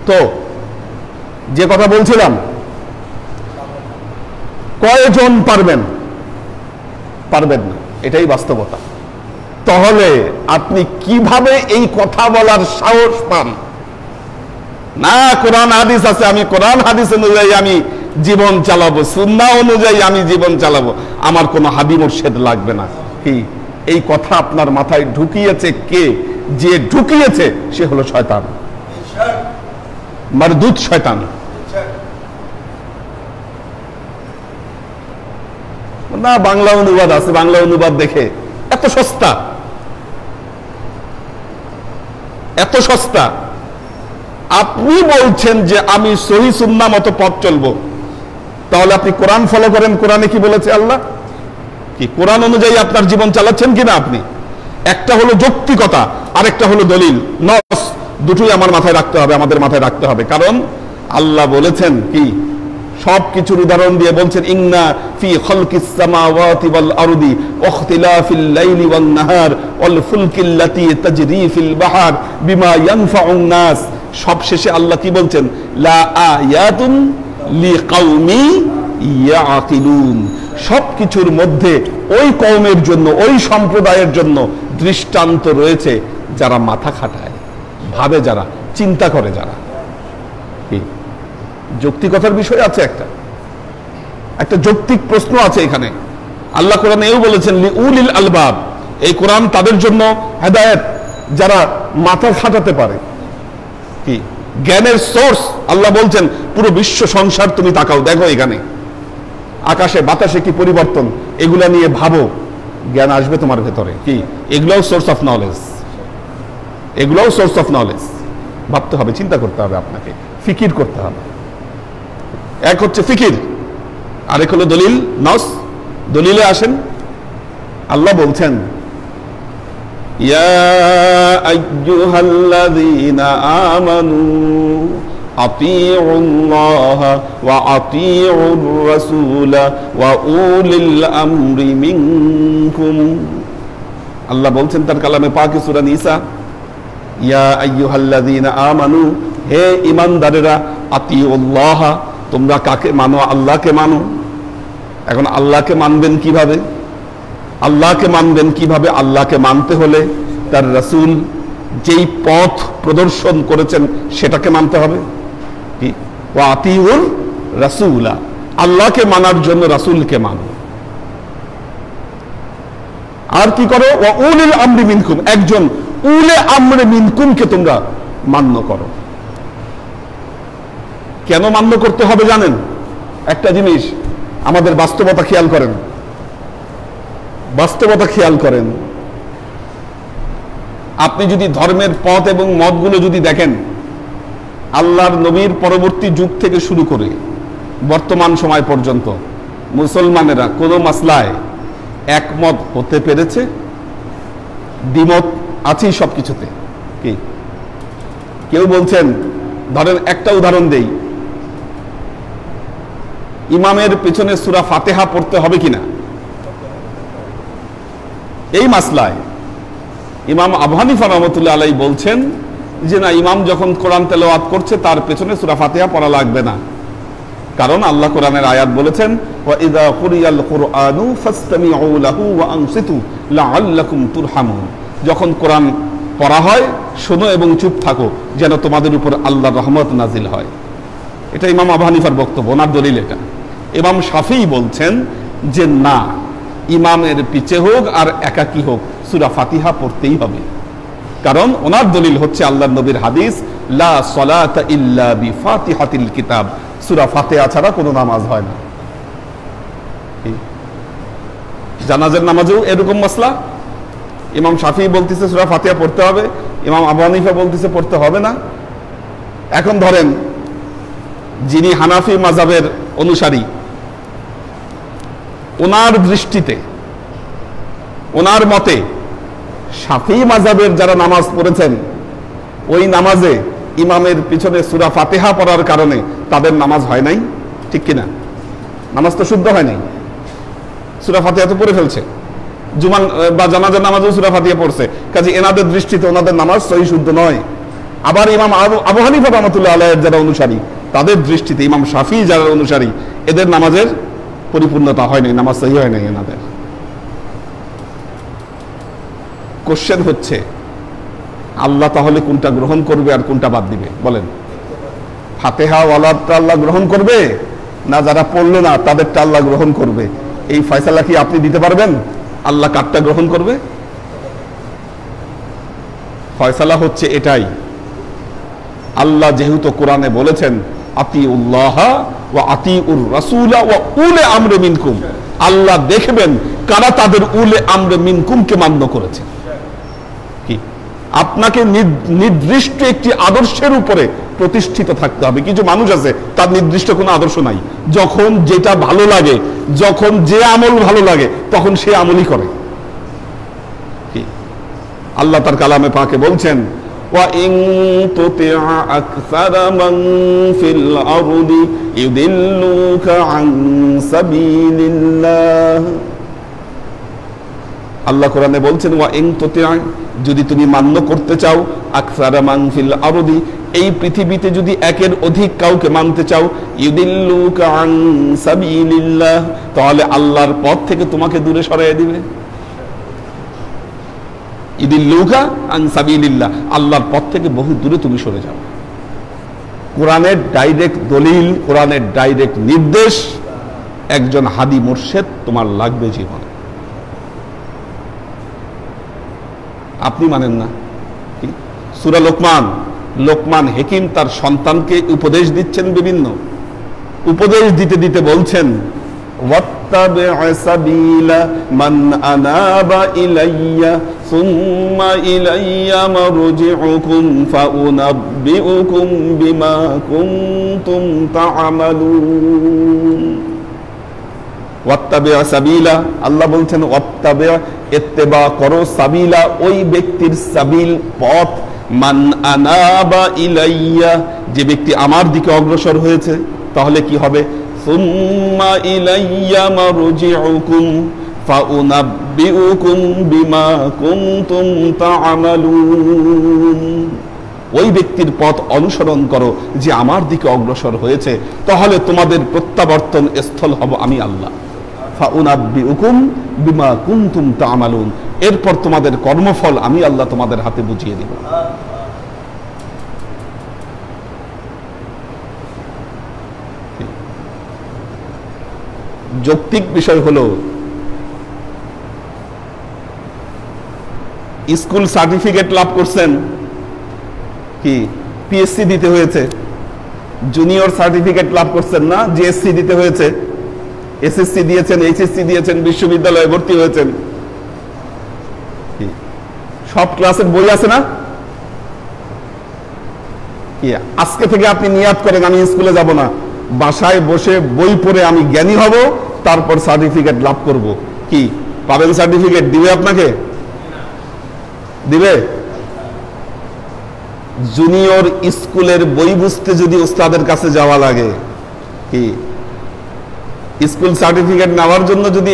তো যে কথা বলছিলাম, কয়জন পারবেন? পারবেন না, এটাই বাস্তবতা। তাহলে আপনি কিভাবে এই কথা বলার সাহস পান? না, কোরআন হাদিস আছে, আমি কোরআন হাদিস অনুযায়ী আমি জীবন চালাবো, সুন্নাহ অনুযায়ী আমি জীবন চালাবো, আমার কোনো হাদি মুর্শিদ লাগবে না। কি এই কথা আপনার মাথায় ঢুকিয়েছে কে? যে ঢুকিয়েছে সে হলো শয়তান, মারদুদ শয়তান। না, বাংলা অনুবাদ আছে, বাংলা অনুবাদ দেখে এত সস্তা, এত সস্তা। আপনি বলছেন যে আমি সহি সুন্নাহ মতো পথ চলবো, তাহলে আপনি কোরআন ফলো করেন। কোরআনে কি বলেছে আল্লাহ? কি কোরআন অনুযায়ী আপনার জীবন চালাচ্ছেন কিনা আপনি? একটা হলো যৌক্তিকতা, আরেকটা হলো দলিল, নস। দুটোই আমার মাথায় রাখতে হবে, আমাদের মাথায় রাখতে হবে। কারণ আল্লাহ বলেছেন কি, সবকিছুর উদাহরণ দিয়ে বলছেন, ইন্না ফি খালকিস সামাওয়াতি ওয়াল আরদি ওয়াখতিলাফিল লাইলি ওয়ান নাহার ওয়াল ফুলকিল্লাতী তাজরি ফিল বাহর বিমা ইয়ানফাউন নাস। সবশেষে আল্লাহ কি বলছেন? লা আয়াতুন লিকাউমি ইয়াকিলুন। সবকিছুর মধ্যে ওই কওমের জন্য, ওই সম্প্রদায়ের জন্য দৃষ্টান্ত রয়েছে যারা মাথা খাটায়, ভাবে, যারা চিন্তা করে, যারা কি যৌক্তিকতার বিষয় আছে। একটা যৌক্তিক প্রশ্ন আছে এখানে। আল্লাহ কোরআনে এও বলেছেন লিউলিল আলবাব, এই কোরআন তাদের জন্য হেদায়েত যারা মাথা খাটাতে পারে। কি জ্ঞানের সোর্স। আল্লাহ বলছেন পুরো বিশ্ব সংসার তুমি তাকাও, দেখো এখানে আকাশে বাতাসে কি পরিবর্তন, এগুলা নিয়ে ভাবো, জ্ঞান আসবে তোমার ভেতরে। কি এগুলাও সোর্স অফ নলেজ, এগুলাও সোর্স অফ নলেজ। ভাবতে হবে, চিন্তা করতে হবে, আপনাকে ফিকির করতে হবে। এক হচ্ছে ফিকির, আরেক হলো দলিল, নস। দলিলে আসেন, আল্লাহ বলছেন ইয়া আইয়ুহাল্লাযীনা আমানু আতিউল্লাহ ওয়া আতিউর রাসূল ওয়া উলিল আমরি মিনকুম। আল্লাহ বলছেন তার কালামে পাকে সূরা নিসা, ইয়া আইয়ুহাল্লাযীনা আমানু, হে ঈমানদারেরা, আতিউল্লাহ, তোমরা কাকে মানো? আল্লাহকে মানো। এখন আল্লাহকে মানবেন কিভাবে? আল্লাহকে মানবেন কিভাবে? আল্লাহকে মানতে হলে তার রাসূল যেই পথ প্রদর্শন করেছেন সেটাকে মানতে হবে। কি ওয়া আতিউর রাসূলা, আল্লাহকে মানার জন্য রাসূলকে মানো। আর কি করো? ওয়া উলিল আমরি মিনকুম, একজন উলে আমরে মিনকুমকে তোমরা মান্য করো। কেন মান্য করতে হবে জানেন? একটা জিনিস, আমাদের বাস্তবতা খেয়াল করেন, বাস্তবতা খেয়াল করেন। আপনি যদি ধর্মের পথ এবং মতগুলো যদি দেখেন, আল্লাহর নবীর পরবর্তী যুগ থেকে শুরু করে বর্তমান সময় পর্যন্ত মুসলমানেরা কোনো মাসলায় একমত হতে পেরেছে? দ্বিমত আছেই সবকিছুতে। কি কেউ বলছেন, ধরেন একটা উদাহরণ দেই, ইমামের পেছনে সূরা ফাতিহা পড়তে হবে কিনা? এই মাসলায় ইমাম আবু হানিফা রাহমাতুল্লাহ আলাইহি বলছেন যে না, ইমাম যখন কোরআন তেলাওয়াত করছে তার পেছনে সূরা ফাতিহা পড়া লাগবে না। কারণ আল্লাহ কোরআনের আয়াত বলেছেন, ওয়া ইযা কুরিয়াল কুরআনু ফাসতামিউ লাহু ওয়া আনসিতু লাআল্লাকুম তুরহামুন। যখন কোরআন পড়া হয়, শোনো এবং চুপ থাকো, যেন তোমাদের উপর আল্লাহর রহমত নাজিল হয়। এটা ইমাম আবু হানিফার বক্তব্য, ওনার দলিল এটা। ইমাম শাফিঈ বলছেন যে না, ইমামের পিছে হোক আর একাকী হোক, সূরা ফাতিহা পড়তেই হবে। কারণ ওনার দলিল হচ্ছে আল্লাহর নবীর হাদিস, লা সালাতা ইল্লা বিফাতিহাতিল কিতাব, সূরা ফাতিহা ছাড়া কোনো নামাজ হয় না। জানাজার নামাজেও এরকম মাসলা। ইমাম শাফিঈ বলতেছে সূরা ফাতিহা পড়তে হবে, ইমাম আবু হানিফা বলতেছে পড়তে হবে না। এখন ধরেন যিনি হানাফি মাযহাবের অনুসারী, ওনার দৃষ্টিতে, ওনার মতে শাফিঈ মাযহাবের যারা নামাজ পড়েছেন, ওই নামাজে ইমামের পিছনে সূরা ফাতিহা পড়ার কারণে তাদের নামাজ হয় নাই। ঠিক কিনা? নামাজ তো শুদ্ধ হয় নাই, সূরা ফাতিহা তো পড়ে ফেলছে। জুমান বা জানাজার নামাজেও সূরা ফাতিহা পড়ছে, কাজে এনাদের দৃষ্টিতে ওনাদের নামাজ সহি শুদ্ধ নয়। আবার ইমাম আবু হানিফা রাহমাতুল্লাহ আলাইহির যারা অনুসারী, তাদের দৃষ্টিতে ইমাম শাফিঈ যারা অনুসারী, এদের নামাজের পরিপূর্ণতা হয় নাই, নামাজ সহি হয় নাই এনাদের। কোশ্চেন হচ্ছে আল্লাহ তাহলে কোনটা গ্রহণ করবে আর কোনটা বাদ দিবে বলেন? ফাতিহা ওয়ালাদটা আল্লাহ গ্রহণ করবে, না যারা পড়লো না তাদেরটা আল্লাহ গ্রহণ করবে? এই ফয়সালা কি আপনি দিতে পারবেন আল্লাহ কারটা গ্রহণ করবে? ফয়সালা হচ্ছে এটাই, আল্লাহ যেহেতু কোরআনে বলেছেন আতিউল্লাহ ওয়া আতিউর রাসূলা ওয়া উলি আমরি মিনকুম, আল্লাহ দেখবেন কারা তাদের উলে আমরে মিনকুমকে মান্য করেছে। কি আপনাকে নির্দিষ্ট একটি আদর্শের উপরে প্রতিষ্ঠিত থাকতে হবে। কিছু মানুষ আছে তার নির্দিষ্ট কোনো আদর্শ নাই, যখন যেটা ভালো লাগে, যখন যে আমল ভালো লাগে তখন সে আমলই করে। কি আল্লাহ তার কালামে পাকে বলছেন ওয়া ইন তুতি'আ আকসারা মান ফিল আরদি ইউদিল্লুকা আন সাবিলিল্লাহ। আল্লাহ কোরআনে বলছেন ওয়া ইন তুতি'আ, যদি তুমি মান্য করতে চাও, আকসারা মান ফিল আরদি, এই পৃথিবীতে যদি একের অধিক কাউকে মানতে চাও, ইউদিল্লুকা আন সাবিলিল্লাহ, তাহলে আল্লাহর পথ থেকে তোমাকে দূরে সরিয়ে দিবে। ইউদিল্লুকা আন সাবিলিল্লাহ, আল্লাহর পথ থেকে বহু দূরে তুমি সরে যাও। কোরআনের ডাইরেক্ট দলিল, কোরআনের ডাইরেক্ট নির্দেশ, একজন হাদি মুর্শেদ তোমার লাগবে জীবনে। আপনি মানেন না। সূরা লোকমান হাকিম তার সন্তানকে উপদেশ দিচ্ছেন, বিভিন্ন উপদেশ দিতে দিতে বলছেন ওয়াত্তাবি' সাবিলা মান আনাবা ইলাইয়া সুম্মা ইলাইয়া মারজিউকুম ফাউনাব্বিউকুম বিমা কুনতুম তা'মালুন। ওয়াত্তাবি' সাবিলা, আল্লাহ বলছেন ওয়াত্তাবি', ইত্তেবা করো, সাবিলা, ওই ব্যক্তির সাবিল, পথ, মান আনাবা ইলাইয়া, যে ব্যক্তি আমার দিকে অগ্রসর হয়েছে। তাহলে কি হবে? সুম্মা ইলাইয়া মারজিউকুম ফাউনাব্বিউকুম বিমা কুনতুম তা'মালুন। ওই ব্যক্তির পথ অনুসরণ করো যে আমার দিকে অগ্রসর হয়েছে, তাহলে তোমাদের প্রত্যাবর্তন স্থল হব আমি আল্লাহ। ফাউনাব্বিউকুম বিমা কুনতুম তা'মালুন, এরপর তোমাদের কর্মফল আমি আল্লাহ তোমাদের হাতে বুঝিয়ে দেব। যৌক্তিক বিষয় হলো স্কুল সার্টিফিকেট লাভ করছেন, কি পিএসসি দিতে হয়েছে, জুনিয়র সার্টিফিকেট লাভ করছেন না, জিএসসি দিতে হয়েছে, এসএসসি দিয়েছেন, এইচএসসি দিয়েছেন, বিশ্ববিদ্যালয়ে ভর্তি হয়েছেন, সব ক্লাসের বই আছে না? কি আজকে থেকে আপনি নিয়াত করেন আমি স্কুলে যাব না, বাসায় বসে বই পড়ে আমি জ্ঞানী হব, তারপর সার্টিফিকেট লাভ করব। কি পাবেন? সার্টিফিকেট দিবে আপনাকে? দিবে? জুনিয়র স্কুলের বই বুঝতে যদি ওস্তাদের কাছে যাওয়া লাগে, কি স্কুল সার্টিফিকেট নেওয়ার জন্য যদি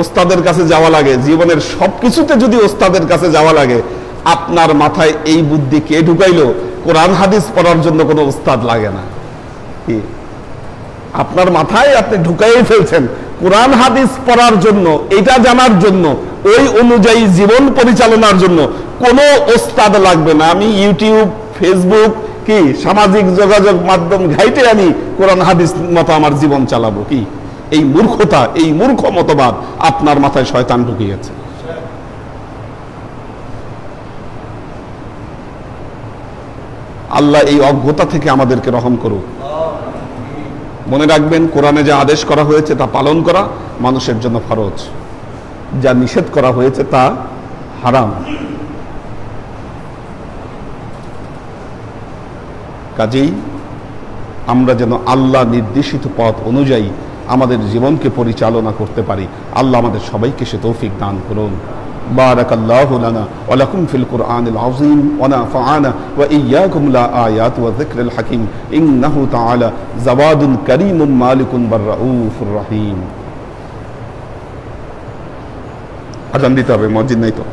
ওস্তাদের কাছে যাওয়া লাগে, জীবনের সবকিছুতে যদি ওস্তাদের কাছে যাওয়া লাগে, আপনার মাথায় এই বুদ্ধি কে ঢুকাইলো? কোরআন হাদিস পড়ার জন্য কোনো ওস্তাদ লাগে না। কি আপনার মাথায় আপনি ঢুকাইয়ে ফেলছেন কোরআন হাদিস পড়ার জন্য, এটা জানার জন্য, ওই অনুযায়ী জীবন পরিচালনার জন্য কোনো ওস্তাদ লাগবে না। আমি ইউটিউব, ফেসবুক, কি সামাজিক যোগাযোগ মাধ্যম ঘাইটে আমি কোরআন হাদিস মতো আমার জীবন চালাবো। কি এই মূর্খতা, এই মূর্খ মতবাদ আপনার মাথায় শয়তান ঢুকিয়েছে। আল্লাহ এই অজ্ঞতা থেকে আমাদেরকে রহম করুক। মনে রাখবেন, কোরআনে যা আদেশ করা হয়েছে তা পালন করা মানুষের জন্য ফরজ, যা নিষেধ করা হয়েছে তা হারাম। কাজেই আমরা যেন আল্লাহ নির্দেশিত পথ অনুযায়ী আমাদের জীবনকে পরিচালনা করতে পারি। আল্লাহ আমাদের সবাইকে সে তৌফিক দান করুন। বারাকাল্লাহু লানা ওয়া লাকুম ফিল কুরআনিল আযীম ওয়া নাফা'ানা ওয়া ইয়্যাকুম লা আয়াতি ওয়া যিকরিল হাকীম ইন্নাহু তাআলা জাওয়াদুন কারীমুন মালিকুন বাররাউফুর রহিম। আজান দিতে হবে, মসজিদ নাই তো।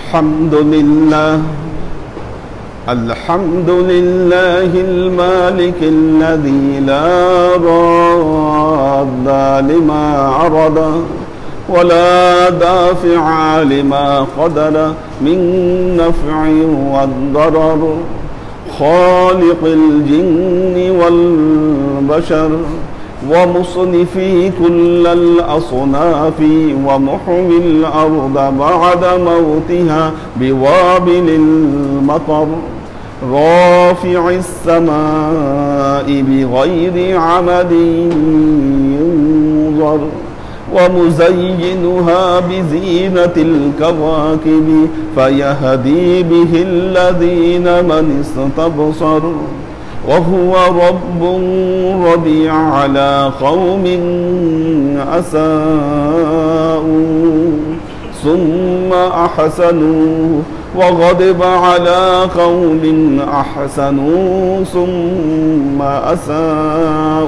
الحمد لله الحمد لله المالك الذي لا راد لما عرض ولا دافع لما قدر من نفع والضرر خالق الجن والبشر ومصنفي كل الأصناف ومحوي الأرض بعد موتها بوابل المطر رافع السماء بغير عمد ينظر ومزينها بزينة الكواكب فيهدي به الذين من استبصر وهو رب ربيع على قوم أساءوا ثم أحسنوا وغضب على قوم أحسنوا ثم أساءوا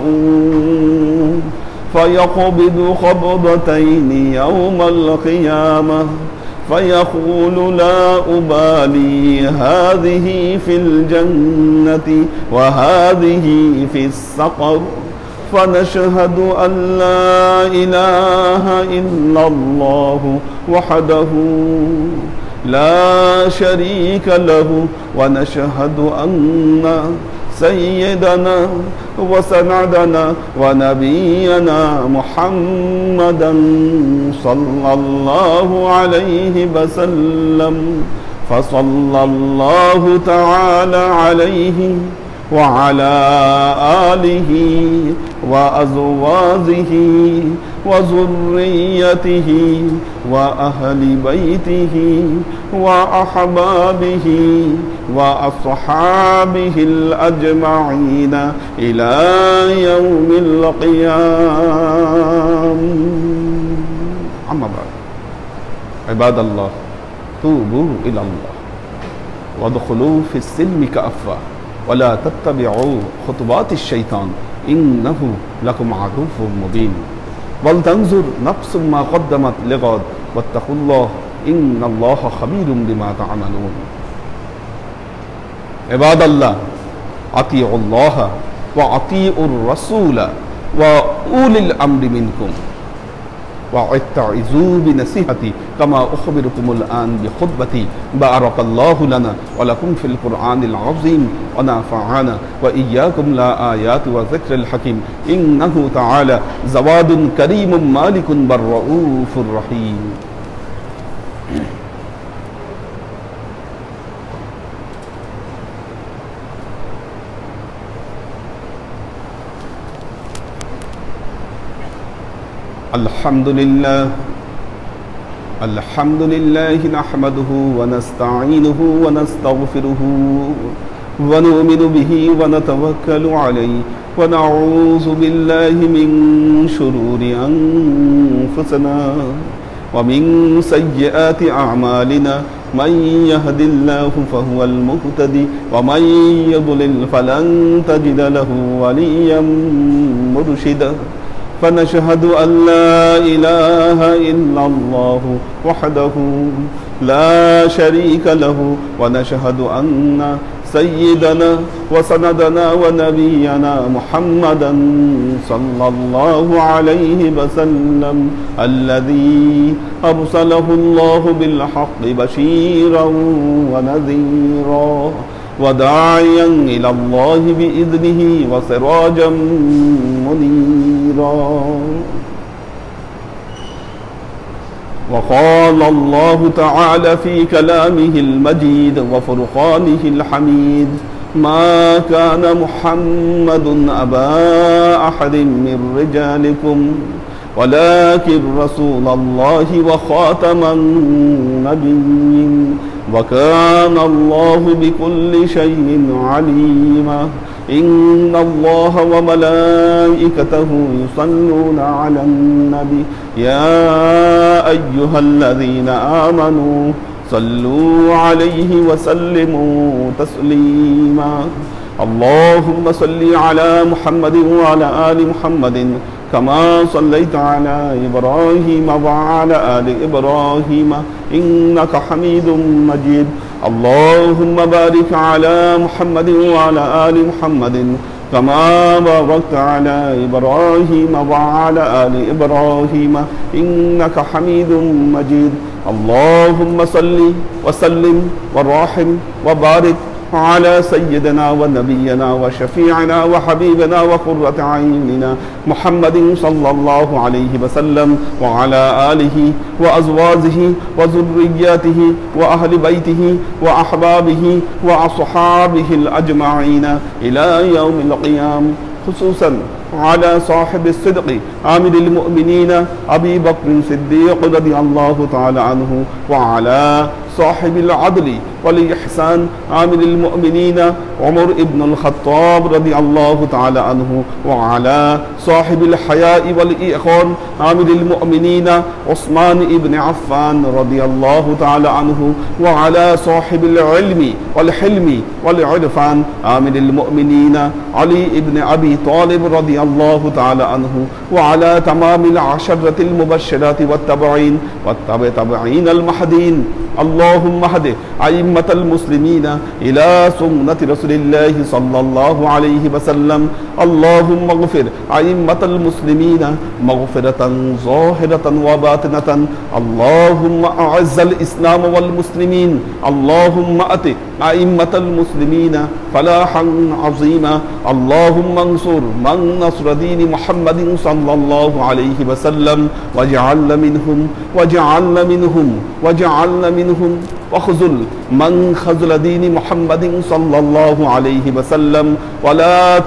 فيقبض قبضتين يوم القيامة فيقول لا أبالي هذه في الجنة وهذه في السقر فنشهد أن لا إله إلا الله وحده لا شريك له ونشهد أن سيدنا وسندنا ونبينا محمدا صلى الله عليه وسلم فصلى الله تعالى عليه وعلى آله وأزواجه وذريته وأهل بيته وأحبابه وأصحابه الأجمعين إلى يوم القيامة. أما بعد عباد الله توبوا إلى الله وادخلوا في السلم كافة ولا تتبعوا خطوات الشيطان إنه لكم عدو مبين ولتنظر نفس ما قدمت لغد واتقوا الله إن الله خبير بما تعملون. عباد الله أطيعوا الله وأطيعوا الرسول وأولي الأمر منكم واتعظوا بنصيحتي كما أخبركم الآن بخطبتي. بارك الله لنا ولكم في القرآن العظيم ونفعنا وإياكم لآيات وذكر الحكيم إنه تعالى زواد كريم مالك بر رؤوف رحيم. الحمد لله نحمده ونستعينه ونستغفره ونؤمن به ونتوكل عليه ونعوذ بالله من شرور أنفسنا ومن سيئات أعمالنا من يهد الله فهو المهتدي ومن يضلل فلن تجد له وليا مرشدا فنشهد أن لا إله إلا الله وحده لا شريك له ونشهد أن سيدنا وسندنا ونبينا محمدا صلى الله عليه وسلم الذي أرسله الله بالحق بشيرا ونذيرا وداعيا إلى الله بإذنه وسراجا منيرا. وقال الله تعالى في كلامه المجيد وفرقانه الحميد ما كان محمد أبا أحد من رجالكم ولكن رسول الله وخاتم النبيين وكان الله بكل شيء عليما. إن الله وملائكته يصلون على النبي يا أيها الذين آمنوا صلوا عليه وسلموا تسليما. اللهم صل على محمد وعلى آل محمد كما صليت على إبراهيم وعلى آل إبراهيم إنك حميد مجيد اللهم بارك على محمد وعلى آل محمد كما باركت على إبراهيم وعلى آل إبراهيم إنك حميد مجيد اللهم صل وسلم وراحم وبارك على سيدنا ونبينا وشفيعنا وحبيبنا وقرة عيننا محمد صلى الله عليه وسلم وعلى آله وأزواجه وذرياته وأهل بيته وأحبابه وأصحابه الأجمعين إلى يوم القيامة خصوصا على صاحب الصدق عامل المؤمنين أبي بكر الصديق رضي الله تعالى عنه وعلى صاحب العدل والإحسان عامل المؤمنين عمر بن الخطاب رضي الله تعالى عنه وعلى صاحب الحياء والإيقان عامل المؤمنين عثمان بن عفان رضي الله تعالى عنه وعلى صاحب العلم والحلم والعرفان عامل المؤمنين علي بن أبي طالب رضي الله تعالى عنه وعلى تمام العشرة المبشرات والتابعين والتابعين المهديين اللهم اهد أئمة المسلمين إلى سنة رسول الله صلى الله عليه وسلم اللهم اغفر أئمة المسلمين مغفرة ظاهرة وباطنة اللهم أعز الإسلام والمسلمين اللهم أت أئمة المسلمين فلاحا عظيما اللهم انصر من نصر دين محمد صلى الله عليه وسلم واجعلنا منهم واخذل من خذل دين محمد صلى الله عليه وسلم ولا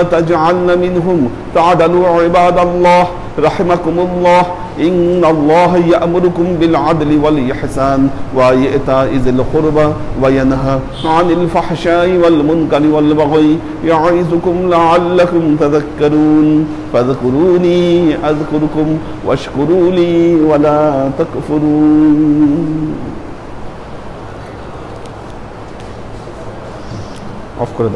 تجعلنا منهم تعدلوا عباد الله رحمكم الله إن الله يأمركم بالعدل والإحسان وإيتاء ذي القربى وينهى عن الفحشاء والمنكر والبغي يعظكم لعلكم تذكرون فاذكروني أذكركم واشكروا لي ولا تكفرون أفكر